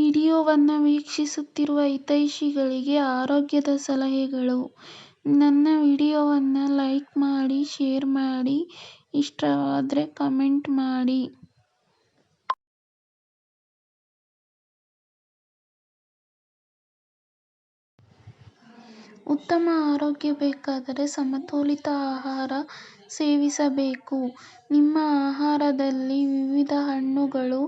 ವಿಡಿಯೋವನ್ನು ವೀಕ್ಷಿಸುತ್ತಿರುವ ಹಿತೈಷಿಗಳಿಗೆ ಆರೋಗ್ಯದ ಸಲಹೆಗಳು. ನನ್ನ ವಿಡಿಯೋವನ್ನು ಲೈಕ್ ಮಾಡಿ, ಶೇರ್ ಮಾಡಿ, ಇಷ್ಟವಾದರೆ ಕಮೆಂಟ್ ಮಾಡಿ. ಉತ್ತಮ ಆರೋಗ್ಯ ಬೇಕಾದರೆ ಸಮತೋಲಿತ ಆಹಾರ ಸೇವಿಸಬೇಕು. ನಿಮ್ಮ ಆಹಾರದಲ್ಲಿ ವಿವಿಧ ಹಣ್ಣುಗಳು,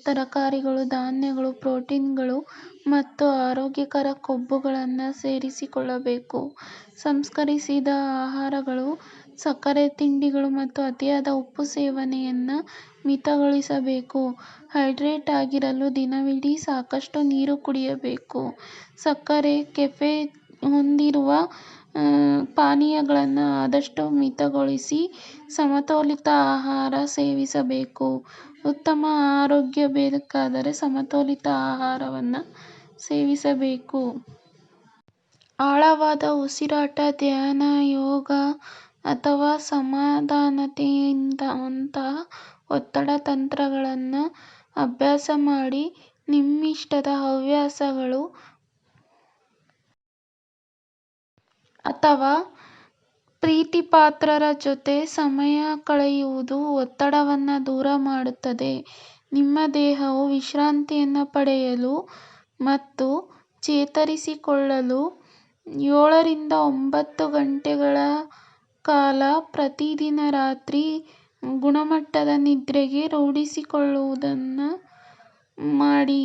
ತರಕಾರಿಗಳು, ಧಾನ್ಯಗಳು, ಪ್ರೋಟೀನ್ಗಳು ಮತ್ತು ಆರೋಗ್ಯಕರ ಕೊಬ್ಬುಗಳನ್ನು ಸೇರಿಸಿಕೊಳ್ಳಬೇಕು. ಸಂಸ್ಕರಿಸಿದ ಆಹಾರಗಳು, ಸಕ್ಕರೆ ತಿಂಡಿಗಳು ಮತ್ತು ಅತಿಯಾದ ಉಪ್ಪು ಸೇವನೆಯನ್ನು ಮಿತಗೊಳಿಸಬೇಕು. ಹೈಡ್ರೇಟ್ ಆಗಿರಲು ದಿನವಿಡೀ ಸಾಕಷ್ಟು ನೀರು ಕುಡಿಯಬೇಕು. ಸಕ್ಕರೆ, ಕೆಫೆನ್ ಹೊಂದಿರುವ ಪಾನೀಯಗಳನ್ನು ಆದಷ್ಟು ಮಿತಗೊಳಿಸಿ ಸಮತೋಲಿತ ಆಹಾರ ಸೇವಿಸಬೇಕು. ಉತ್ತಮ ಆರೋಗ್ಯ ಬೇಕಾದರೆ ಸಮತೋಲಿತ ಆಹಾರವನ್ನು ಸೇವಿಸಬೇಕು. ಆಳವಾದ ಉಸಿರಾಟ, ಧ್ಯಾನ, ಯೋಗ ಅಥವಾ ಸಮಾಧಾನತೆಯಂತಹ ಒತ್ತಡ ತಂತ್ರಗಳನ್ನು ಅಭ್ಯಾಸ ಮಾಡಿ. ನಿಮ್ಮಿಷ್ಟದ ಹವ್ಯಾಸಗಳು ಅಥವಾ ಪ್ರೀತಿಪಾತ್ರರ ಜೊತೆ ಸಮಯ ಕಳೆಯುವುದು ಒತ್ತಡವನ್ನು ದೂರ ಮಾಡುತ್ತದೆ. ನಿಮ್ಮ ದೇಹವು ವಿಶ್ರಾಂತಿಯನ್ನು ಪಡೆಯಲು ಮತ್ತು ಚೇತರಿಸಿಕೊಳ್ಳಲು 7 ರಿಂದ 9 ಗಂಟೆಗಳ ಕಾಲ ಪ್ರತಿದಿನ ರಾತ್ರಿ ಗುಣಮಟ್ಟದ ನಿದ್ರೆಗೆ ರೂಢಿಸಿಕೊಳ್ಳುವುದನ್ನು ಮಾಡಿ.